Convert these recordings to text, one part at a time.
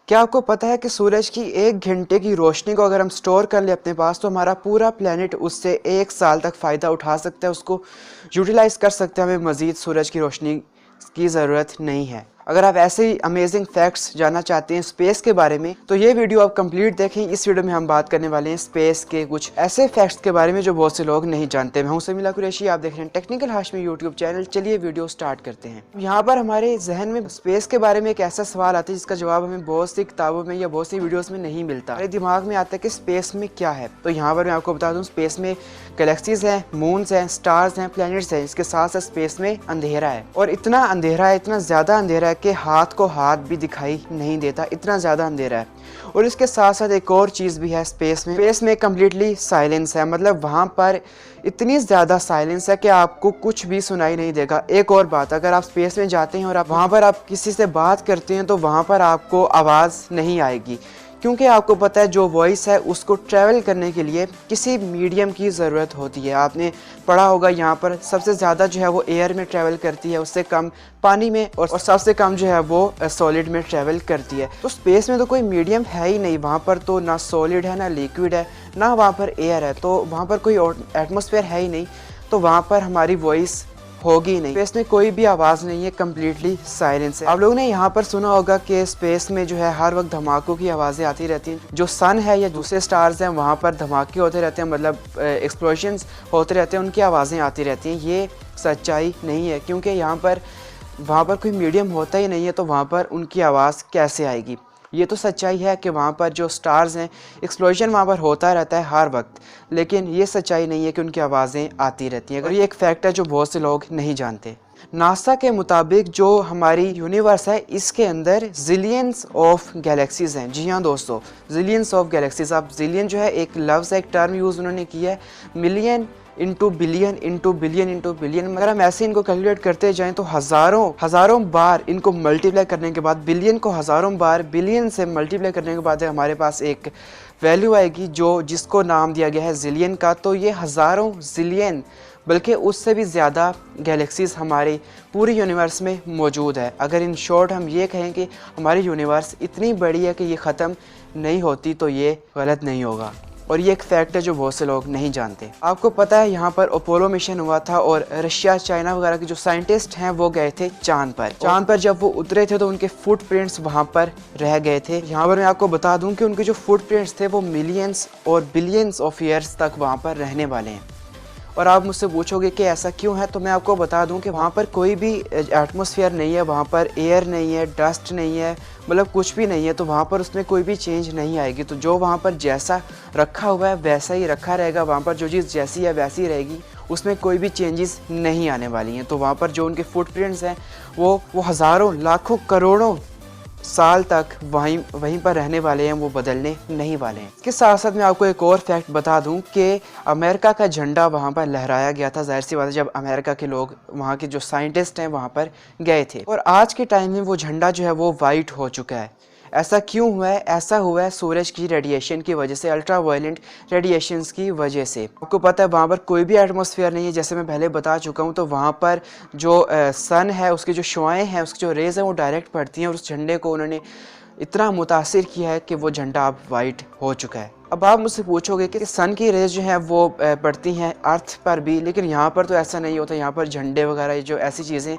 क्या आपको पता है कि सूरज की 1 घंटे की रोशनी को अगर हम स्टोर कर ले अपने पास तो हमारा पूरा प्लेनेट उससे 1 साल तक फ़ायदा उठा सकता है, उसको यूटिलाइज़ कर सकते हैं। हमें मज़ीद सूरज की रोशनी की ज़रूरत नहीं है। अगर आप ऐसे ही अमेजिंग फैक्ट्स जानना चाहते हैं स्पेस के बारे में तो ये वीडियो आप कंप्लीट देखें। इस वीडियो में हम बात करने वाले हैं स्पेस के कुछ ऐसे फैक्ट्स के बारे में जो बहुत से लोग नहीं जानते। मैं हूं समीला कुरैशी, आप देख रहे हैं टेक्निकल हाशमी यूट्यूब चैनल। चलिए वीडियो स्टार्ट करते हैं। यहाँ पर हमारे जहन में स्पेस के बारे में एक ऐसा सवाल आता है जिसका जवाब हमें बहुत सी किताबों में या बहुत सी वीडियोस में नहीं मिलता। हमारे दिमाग में आता है कि स्पेस में क्या है। तो यहाँ पर मैं आपको बता दूँ, स्पेस में गैलेक्सीज हैं, मून्स हैं, स्टार्स हैं, प्लैनेट्स हैं। इसके साथ साथ स्पेस में अंधेरा है, और इतना अंधेरा है, इतना ज़्यादा अंधेरा है कि हाथ को हाथ भी दिखाई नहीं देता, इतना ज़्यादा अंधेरा है। और इसके साथ साथ एक और चीज़ भी है स्पेस में कम्प्लीटली साइलेंस है। मतलब वहाँ पर इतनी ज़्यादा साइलेंस है कि आपको कुछ भी सुनाई नहीं देगा। एक और बात, अगर आप स्पेस में जाते हैं और आप वहाँ पर आप किसी से बात करते हैं तो वहाँ पर आपको आवाज़ नहीं आएगी, क्योंकि आपको पता है जो वॉइस है उसको ट्रैवल करने के लिए किसी मीडियम की ज़रूरत होती है। आपने पढ़ा होगा यहाँ पर सबसे ज़्यादा जो है वो एयर में ट्रैवल करती है, उससे कम पानी में, और सबसे कम जो है वो सॉलिड में ट्रैवल करती है। तो स्पेस में तो कोई मीडियम है ही नहीं। वहाँ पर तो ना सॉलिड है, ना लिक्विड है, ना वहाँ पर एयर है। तो वहाँ पर कोई एटमॉस्फेयर है ही नहीं, तो वहाँ पर हमारी वॉइस होगी नहीं। स्पेस में कोई भी आवाज़ नहीं है, कम्प्लीटली साइलेंस है। आप लोगों ने यहाँ पर सुना होगा कि स्पेस में जो है हर वक्त धमाकों की आवाज़ें आती रहती हैं। जो सन है या दूसरे स्टार्स हैं वहाँ पर धमाके होते रहते हैं, मतलब एक्सप्लोजन्स होते रहते हैं, उनकी आवाज़ें आती रहती हैं। ये सच्चाई नहीं है, क्योंकि यहाँ पर वहाँ पर कोई मीडियम होता ही नहीं है, तो वहाँ पर उनकी आवाज़ कैसे आएगी। ये तो सच्चाई है कि वहाँ पर जो स्टार्स हैं एक्सप्लोजन वहाँ पर होता रहता है हर वक्त, लेकिन ये सच्चाई नहीं है कि उनकी आवाज़ें आती रहती हैं। और ये एक फैक्ट है जो बहुत से लोग नहीं जानते। नासा के मुताबिक जो हमारी यूनिवर्स है इसके अंदर जिलियंस ऑफ गैलेक्सीज हैं। जी हाँ दोस्तों, जिलियंस ऑफ गैलेक्सीज। अब जिलियन जो है एक लफ्ज़ है, एक टर्म यूज़ उन्होंने किया है, million into billion into billion into billion. अगर हम ऐसे इनको कैलकुलेट करते जाएं तो हज़ारों बार इनको मल्टीप्लाई करने के बाद, बिलियन को हज़ारों बार बिलियन से मल्टीप्लाई करने के बाद हमारे पास एक वैल्यू आएगी जिसको नाम दिया गया है जिलियन का। तो ये हज़ारों जिलियन बल्कि उससे भी ज़्यादा गैलेक्सीज़ हमारे पूरी यूनिवर्स में मौजूद है। अगर इन शॉर्ट हम ये कहें कि हमारी यूनिवर्स इतनी बड़ी है कि ये ख़त्म नहीं होती, तो ये गलत नहीं होगा। और ये एक फैक्ट है जो बहुत से लोग नहीं जानते। आपको पता है यहाँ पर अपोलो मिशन हुआ था, और रशिया, चाइना वगैरह के जो साइंटिस्ट हैं वो गए थे चांद पर। जब वो उतरे थे तो उनके फुटप्रिंट्स वहाँ पर रह गए थे। यहाँ पर मैं आपको बता दूँ कि उनके जो फुटप्रिंट्स थे वो मिलियंस और बिलियंस ऑफ ईयर्स तक वहाँ पर रहने वाले हैं। और आप मुझसे पूछोगे कि ऐसा क्यों है, तो मैं आपको बता दूं कि वहाँ पर कोई भी एटमॉस्फेयर नहीं है, वहाँ पर एयर नहीं है, डस्ट नहीं है, मतलब कुछ भी नहीं है। तो वहाँ पर उसमें कोई भी चेंज नहीं आएगी। तो जो वहाँ पर जैसा रखा हुआ है वैसा ही रखा रहेगा। वहाँ पर जो चीज़ जैसी है वैसी रहेगी, उसमें कोई भी चेंजेस नहीं आने वाली हैं। तो वहाँ पर जो उनके फुटप्रिंट्स हैं वो हज़ारों, लाखों, करोड़ों साल तक वहीं पर रहने वाले हैं, वो बदलने नहीं वाले हैं। इसके साथ साथ मैं आपको एक और फैक्ट बता दूं कि अमेरिका का झंडा वहां पर लहराया गया था। जाहिर सी बात है, जब अमेरिका के लोग, वहां के जो साइंटिस्ट हैं वहां पर गए थे। और आज के टाइम में वो झंडा जो है वो वाइट हो चुका है। ऐसा क्यों हुआ है? ऐसा हुआ है सूरज की रेडिएशन की वजह से, अल्ट्रा वायलेंट रेडिएशंस की वजह से। आपको पता है वहाँ पर कोई भी एटमॉस्फेयर नहीं है, जैसे मैं पहले बता चुका हूँ। तो वहाँ पर जो सन है उसकी जो शुआएँ हैं, उसकी जो रेज़ हैं वो डायरेक्ट पड़ती हैं, और उस झंडे को उन्होंने इतना मुतासिर किया है कि वो झंडा अब वाइट हो चुका है। अब आप मुझसे पूछोगे कि सन की रेज जो है वो पड़ती हैं अर्थ पर भी, लेकिन यहाँ पर तो ऐसा नहीं होता। यहाँ पर झंडे वगैरह जो ऐसी चीज़ें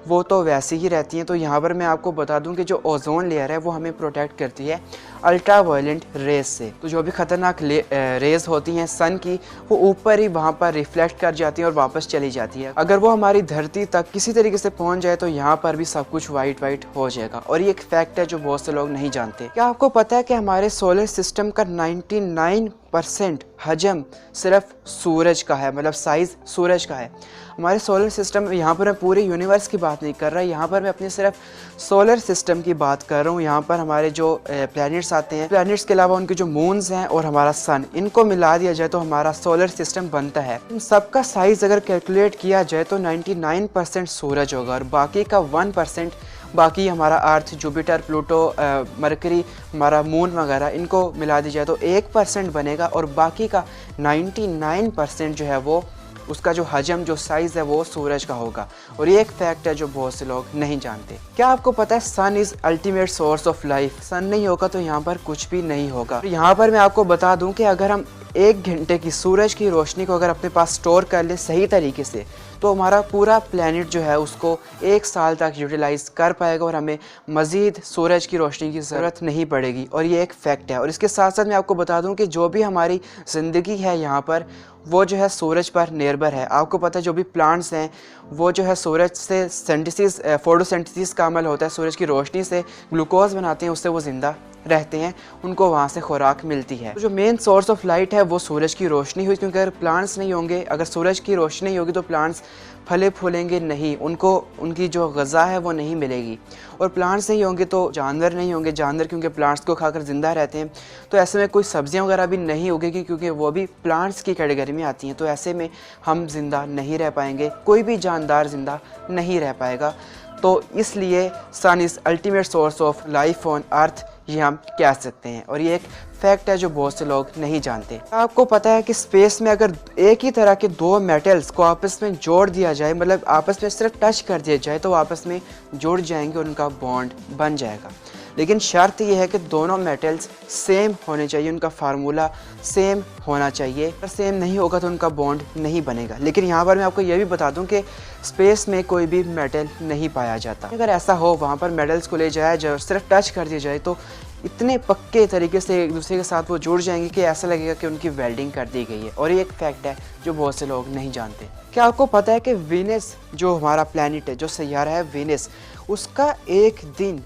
वो तो वैसी ही रहती हैं। तो यहाँ पर मैं आपको बता दूं कि जो ओजोन लेयर है वो हमें प्रोटेक्ट करती है अल्ट्रा वायलेंट रेज से। तो जो भी ख़तरनाक रेज होती हैं सन की, वो ऊपर ही वहाँ पर रिफ्लेक्ट कर जाती हैं और वापस चली जाती है। अगर वो हमारी धरती तक किसी तरीके से पहुँच जाए तो यहाँ पर भी सब कुछ वाइट हो जाएगा। और ये एक फैक्ट है जो बहुत से लोग नहीं जानते। क्या आपको पता है कि हमारे सोलर सिस्टम का 99% हजम सिर्फ सूरज का है, मतलब साइज़ सूरज का है। हमारे सोलर सिस्टम, यहाँ पर मैं पूरे यूनिवर्स की बात नहीं कर रहा, यहाँ पर मैं अपने सिर्फ सोलर सिस्टम की बात कर रहा हूँ। यहाँ पर हमारे जो प्लैनेट्स आते हैं, प्लैनेट्स के अलावा उनके जो मून्स हैं और हमारा सन, इनको मिला दिया जाए तो हमारा सोलर सिस्टम बनता है। इन सबका साइज़ अगर कैलकुलेट किया जाए तो 99% सूरज होगा, और बाकी का 1%, बाकी हमारा अर्थ, जुपिटर, प्लूटो, मरकरी, हमारा मून वगैरह, इनको मिला दिया जाए तो 1% बनेगा, और बाकी का 99% जो है वो उसका जो हजम जो साइज़ है वो सूरज का होगा। और ये एक फैक्ट है जो बहुत से लोग नहीं जानते। क्या आपको पता है sun is ultimate source of life. Sun नहीं होगा तो यहाँ पर कुछ भी नहीं होगा। यहाँ पर मैं आपको बता दूँ कि अगर हम 1 घंटे की सूरज की रोशनी को अगर अपने पास स्टोर कर ले सही तरीके से, तो हमारा पूरा प्लेनेट जो है उसको 1 साल तक यूटिलाइज कर पाएगा और हमें मज़ीद सूरज की रोशनी की ज़रूरत नहीं पड़ेगी। और ये एक फैक्ट है। और इसके साथ साथ मैं आपको बता दूं कि जो भी हमारी ज़िंदगी है यहाँ पर वो जो है सूरज पर निर्भर है। आपको पता है जो भी प्लांट्स हैं वो जो है सूरज से सेंटिसिस फोटोसेंटिसिस का अमल होता है, सूरज की रोशनी से ग्लूकोज बनाते हैं, उससे वो ज़िंदा रहते हैं, उनको वहाँ से खुराक मिलती है। तो जो मेन सोर्स ऑफ लाइट है वो सूरज की रोशनी हुई, क्योंकि अगर प्लांट्स नहीं होंगे, अगर सूरज की रोशनी नहीं होगी तो प्लांट्स फले फूलेंगे नहीं, उनको उनकी जो ग़िज़ा है वो नहीं मिलेगी। और प्लांट्स नहीं होंगे तो जानवर नहीं होंगे, जानवर क्योंकि प्लांट्स को खाकर ज़िंदा रहते हैं, तो ऐसे में कोई सब्जियां वगैरह भी नहीं उगेगी क्योंकि वो भी प्लांट्स की कैटेगरी में आती हैं। तो ऐसे में हम ज़िंदा नहीं रह पाएंगे, कोई भी जानदार ज़िंदा नहीं रह पाएगा। तो इसलिए sun is ultimate source of life on earth, ये हम कह सकते हैं। और ये एक फैक्ट है जो बहुत से लोग नहीं जानते। आपको पता है कि स्पेस में अगर एक ही तरह के 2 मेटल्स को आपस में जोड़ दिया जाए, मतलब आपस में सिर्फ टच कर दिया जाए, तो आपस में जुड़ जाएंगे और उनका बॉन्ड बन जाएगा। लेकिन शर्त यह है कि दोनों मेटल्स सेम होने चाहिए, उनका फार्मूला सेम होना चाहिए। अगर सेम नहीं होगा तो उनका बॉन्ड नहीं बनेगा। लेकिन यहाँ पर मैं आपको यह भी बता दूँ कि स्पेस में कोई भी मेटल नहीं पाया जाता। अगर ऐसा हो वहाँ पर मेटल्स को ले जाया जाए और सिर्फ टच कर दिया जाए तो इतने पक्के तरीके से एक दूसरे के साथ वो जुड़ जाएंगे कि ऐसा लगेगा कि उनकी वेल्डिंग कर दी गई है। और ये एक फैक्ट है जो बहुत से लोग नहीं जानते। क्या आपको पता है कि वीनस जो हमारा प्लैनेट है, जो सैयारा है वीनस, उसका एक दिन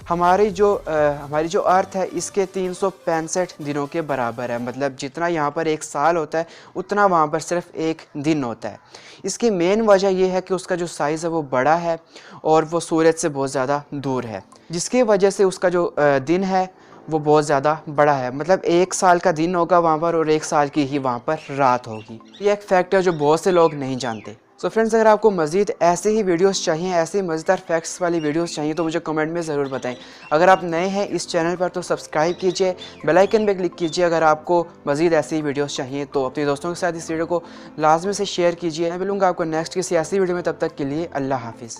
हमारी जो अर्थ है इसके 365 दिनों के बराबर है। मतलब जितना यहाँ पर 1 साल होता है उतना वहाँ पर सिर्फ 1 दिन होता है। इसकी मेन वजह यह है कि उसका जो साइज़ है वो बड़ा है और वो सूरज से बहुत ज़्यादा दूर है, जिसकी वजह से उसका जो दिन है वो बहुत ज़्यादा बड़ा है। मतलब 1 साल का दिन होगा वहाँ पर और 1 साल की ही वहाँ पर रात होगी। ये एक फैक्ट है जो बहुत से लोग नहीं जानते। सो फ्रेंड्स, अगर आपको मज़ीद ऐसे ही वीडियोस चाहिए, ऐसे मज़ेदार फैक्ट्स वाली वीडियोस चाहिए तो मुझे कमेंट में ज़रूर बताएं। अगर आप नए हैं इस चैनल पर तो सब्सक्राइब कीजिए, बेल आइकन पे क्लिक कीजिए। अगर आपको मज़ीद ऐसी ही वीडियोस चाहिए तो अपने दोस्तों के साथ इस वीडियो को लाजमी से शेयर कीजिए। मैं मिलूँगा आपको नेक्स्ट किसी ऐसी वीडियो में, तब तक के लिए अल्लाह हाफिज़।